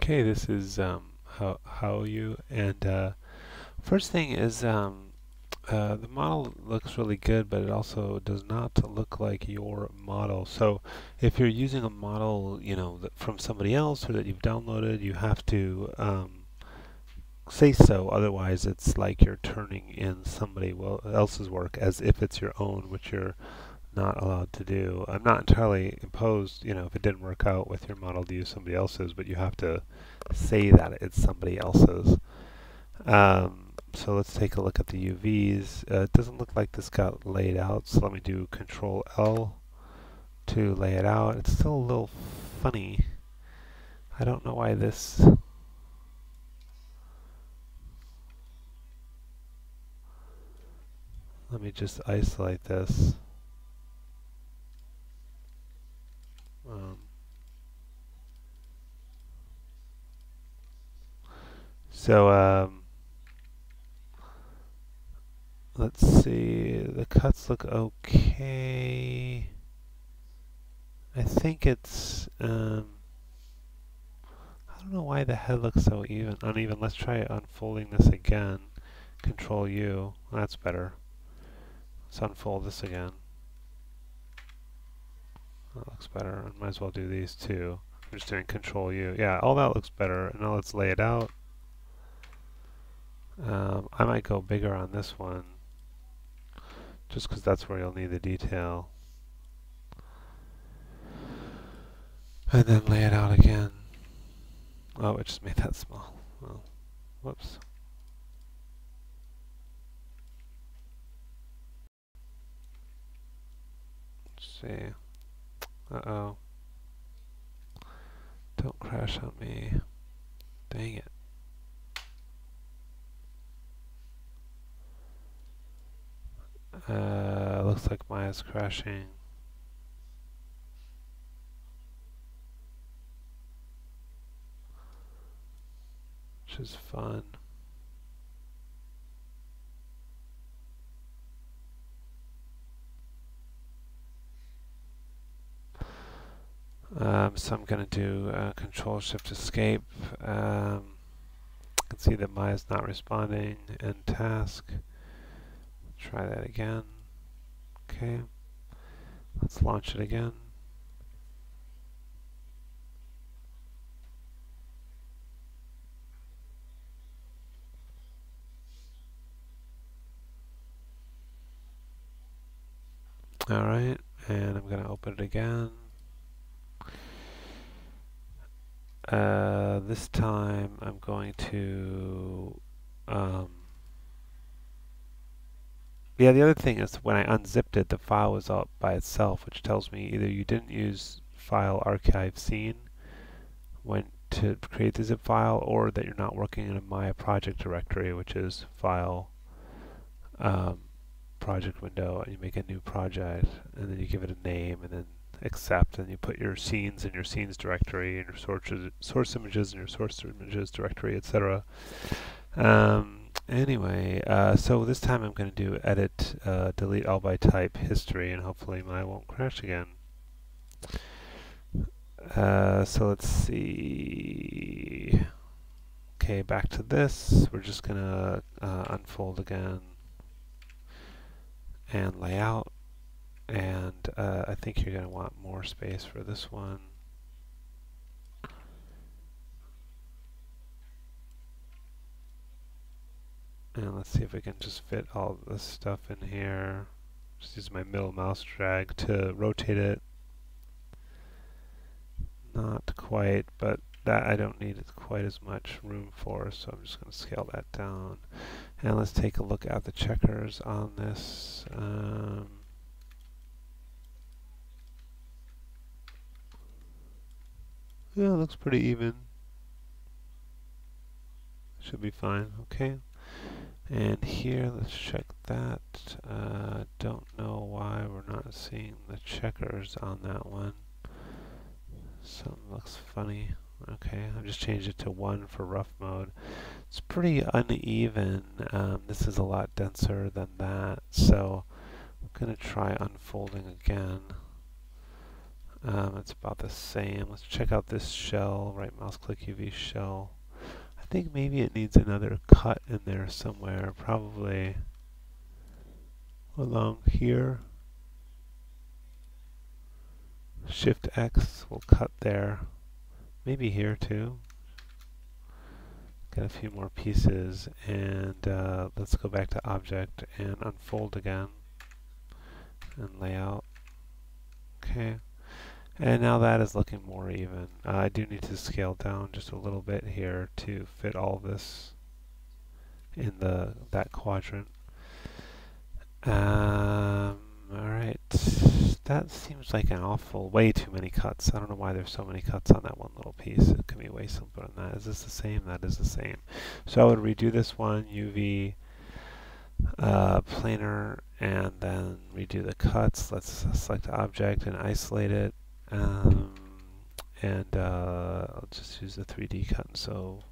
Okay, this is how you and first thing is the model looks really good, but it also does not look like your model. So if you're using a model, from somebody else or that you've downloaded, you have to say so. Otherwise, it's like you're turning in somebody else's work as if it's your own, which you're not allowed to do. I'm not entirely opposed, if it didn't work out with your model to use somebody else's, but you have to say that it's somebody else's. So let's take a look at the UVs. It doesn't look like this got laid out, so let me do Control L to lay it out. It's still a little funny. I don't know why this... Let me just isolate this. Um, so let's see. The cuts look okay. I think it's I don't know why the head looks so uneven. Let's try unfolding this again. Control U. That's better. Let's unfold this again. That looks better. I might as well do these two. I'm just doing Control U. Yeah, all that looks better. And now let's lay it out. I might go bigger on this one, just because that's where you'll need the detail. And then lay it out again. Oh, it just made that small. Oh, whoops. Let's see. Uh-oh. Don't crash on me. Dang it. Looks like Maya's crashing. Which is fun. So I'm going to do Control Shift Escape. I can see that Maya's not responding. End task. Try that again. Okay. Let's launch it again. Alright, and I'm going to open it again. This time I'm going to yeah, the other thing is when I unzipped it, the file was up by itself, which tells me either you didn't use file archive scene when to create the zip file, or that you're not working in a Maya project directory, which is file project window, and you make a new project, and then you give it a name, and then accept, and you put your scenes in your scenes directory, and your source images in your source images directory, etc. Anyway, so this time I'm going to do edit, delete all by type history, and hopefully Maya won't crash again. So let's see. Okay, back to this. We're just going to unfold again and lay out. And I think you're going to want more space for this one. And let's see if we can just fit all this stuff in here. Just use my middle mouse drag to rotate it. Not quite, but that I don't need quite as much room for, so I'm just going to scale that down. And let's take a look at the checkers on this. Yeah, it looks pretty even. Should be fine. Okay. And here, let's check that. Don't know why we're not seeing the checkers on that one. Something looks funny. Okay, I've just changed it to 1 for rough mode. It's pretty uneven. This is a lot denser than that, so I'm going to try unfolding again. It's about the same. Let's check out this shell. Right mouse click UV shell. I think maybe it needs another cut in there somewhere. Probably along here. Shift X will cut there. Maybe here too. Get a few more pieces, and let's go back to object and unfold again and layout. Okay, and now that is looking more even. I do need to scale down just a little bit here to fit all this in that quadrant. Alright, that seems like an way too many cuts. I don't know why there's so many cuts on that one little piece. It can be way simpler than that. Is this the same? That is the same. So I would redo this one, UV planar, and then redo the cuts. Let's select object and isolate it. I'll just use the 3D cut and sew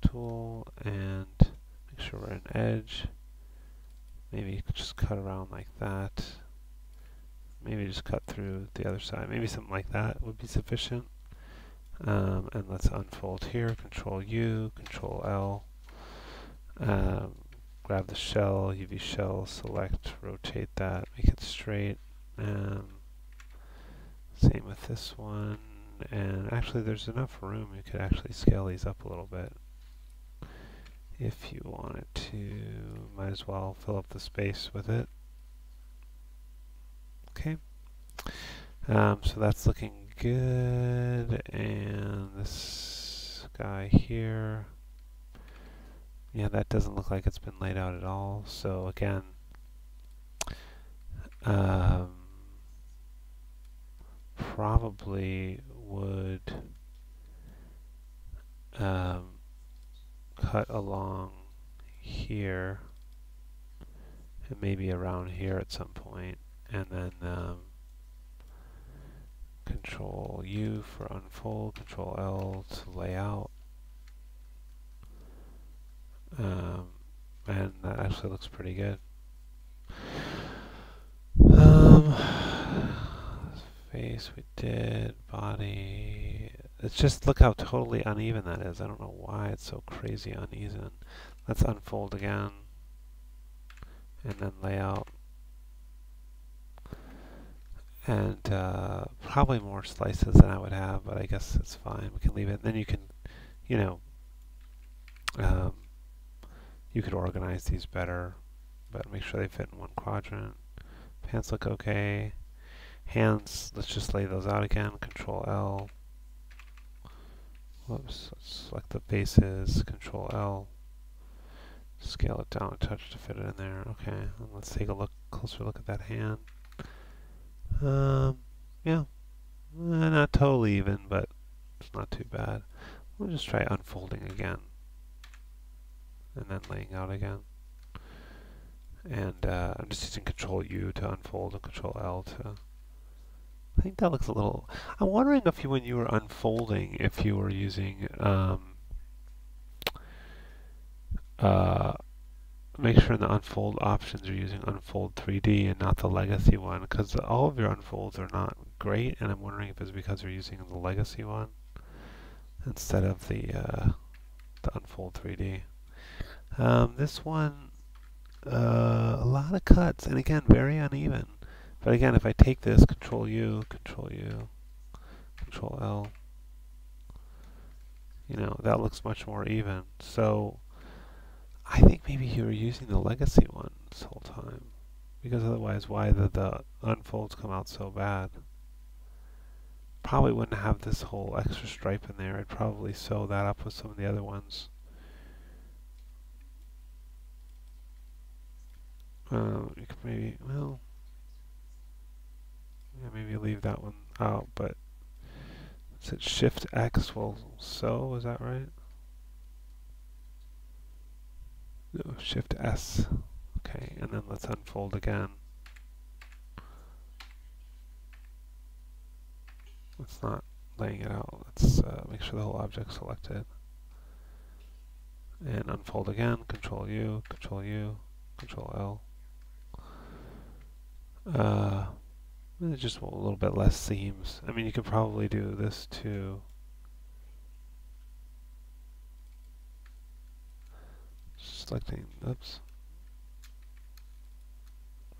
tool and make sure we're in edge. Maybe you could just cut around like that. Maybe just cut through the other side. Maybe something like that would be sufficient. And let's unfold here. Control U, Control L. Grab the shell, UV shell, select, rotate that, make it straight. Same with this one. And actually there's enough room, you could actually scale these up a little bit. If you wanted to, might as well fill up the space with it. Okay, so that's looking good, and this guy here, yeah, that doesn't look like it's been laid out at all. So again, probably would cut along here and maybe around here at some point, and then Control U for unfold, Control L to lay out, and that actually looks pretty good. Face we did, body. It's just, look how totally uneven that is. I don't know why it's so crazy uneven. Let's unfold again, and then layout. And probably more slices than I would have, but I guess it's fine. We can leave it. And then you can, you know, you could organize these better, but make sure they fit in one quadrant. Pants look okay. Hands, let's just lay those out again. Control L. Whoops, let's select the faces. Control L. Scale it down a touch to fit it in there. Okay, and let's take a closer look at that hand. Yeah, not totally even, but it's not too bad. We'll just try unfolding again, and then laying out again. And I'm just using Control U to unfold and Control L to. I think that looks a little. I'm wondering if when you were unfolding, if you were using make sure in the unfold options you're using unfold 3D and not the legacy one, because all of your unfolds are not great, and I'm wondering if it's because you're using the legacy one instead of the unfold 3D. This one, a lot of cuts, and again, very uneven. But again, if I take this, Control U, Control U, Control L, you know, that looks much more even. So I think maybe you were using the legacy one this whole time, because otherwise why did the unfolds come out so bad? Probably wouldn't have this whole extra stripe in there. I'd probably sew that up with some of the other ones. You could maybe, well, yeah, maybe leave that one out, but is it Shift X will sew, is that right? No, Shift S. Okay, and then let's unfold again. Let's not laying it out. Let's make sure the whole object's selected. And unfold again, Control U, Control U, Control L. Just a little bit less seams. I mean, you could probably do this too. Selecting, oops,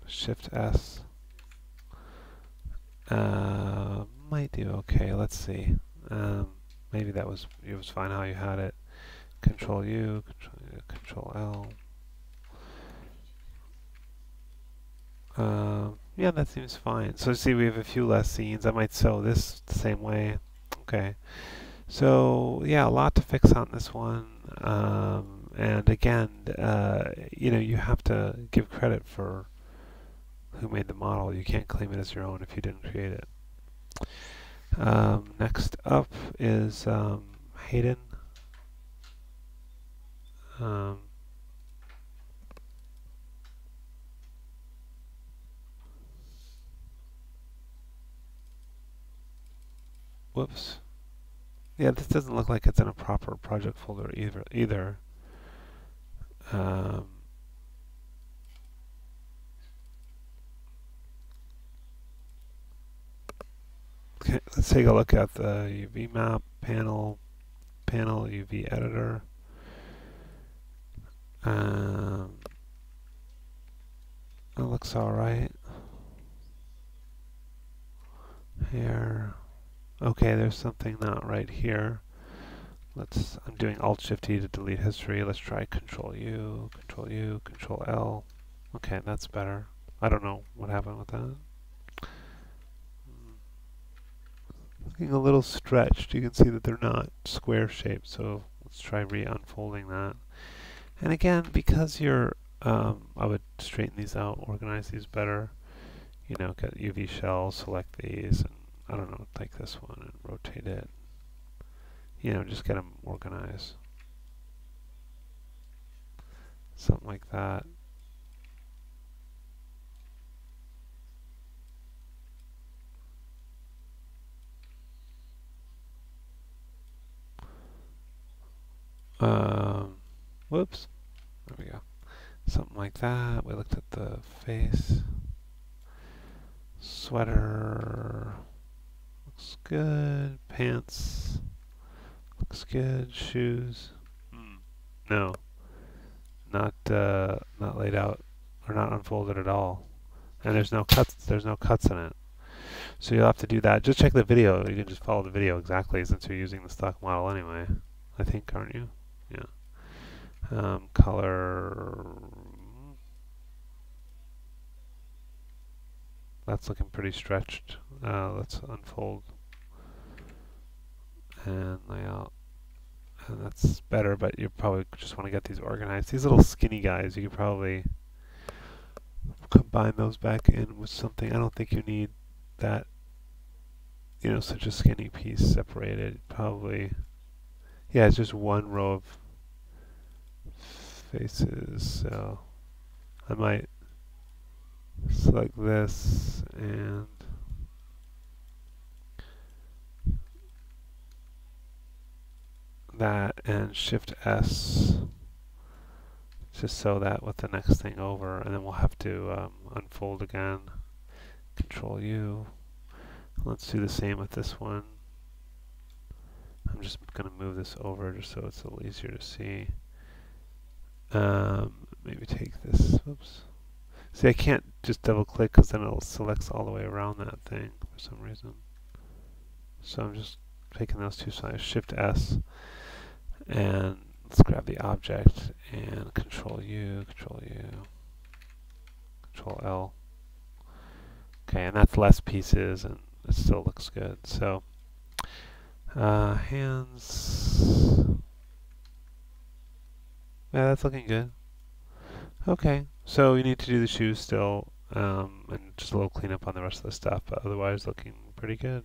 Shift S. Might do okay. Let's see. Maybe it was fine how you had it. Control U, Control L. Yeah, that seems fine. So see, we have a few less scenes. I might sew this the same way. Okay. So yeah, a lot to fix on this one. And again, you have to give credit for who made the model. You can't claim it as your own if you didn't create it. Next up is Hayden. Whoops. Yeah, this doesn't look like it's in a proper project folder either. Okay, let's take a look at the UV map panel UV editor. It looks alright. Here. Okay, there's something not right here. I'm doing Alt-Shift-E to delete history. Let's try Control-U, Control-U, Control-L. Okay, that's better. I don't know what happened with that. Looking a little stretched. You can see that they're not square shaped, so let's try re-unfolding that. And again, because I would straighten these out, organize these better. Get UV shell, select these, and I don't know, take this one and rotate it. Just get them organized. Something like that. Whoops. There we go. Something like that. We looked at the face. Sweater. Looks good. Pants. Looks good. Shoes. No. Not laid out or not unfolded at all. And there's no cuts in it. So you'll have to do that. Just check the video. You can just follow the video exactly since you're using the stock model anyway. I think, aren't you? Yeah. Color. That's looking pretty stretched. Let's unfold and layout. And that's better, but you probably just want to get these organized. These little skinny guys, you could probably combine those back in with something. I don't think you need that, such a skinny piece separated. Probably, yeah, it's just one row of faces, so I might select this and that and Shift S to sew that with the next thing over, and then we'll have to unfold again. Control U. Let's do the same with this one. I'm just going to move this over just so it's a little easier to see. Maybe take this. Oops. See, I can't just double click because then it'll select all the way around that thing for some reason. So I'm just taking those two sides, Shift S, and let's grab the object and Control U, Control U, Control L. Okay, and that's less pieces and it still looks good. So, hands. Yeah, that's looking good. Okay, so you need to do the shoes still, and just a little cleanup on the rest of the stuff, but otherwise looking pretty good.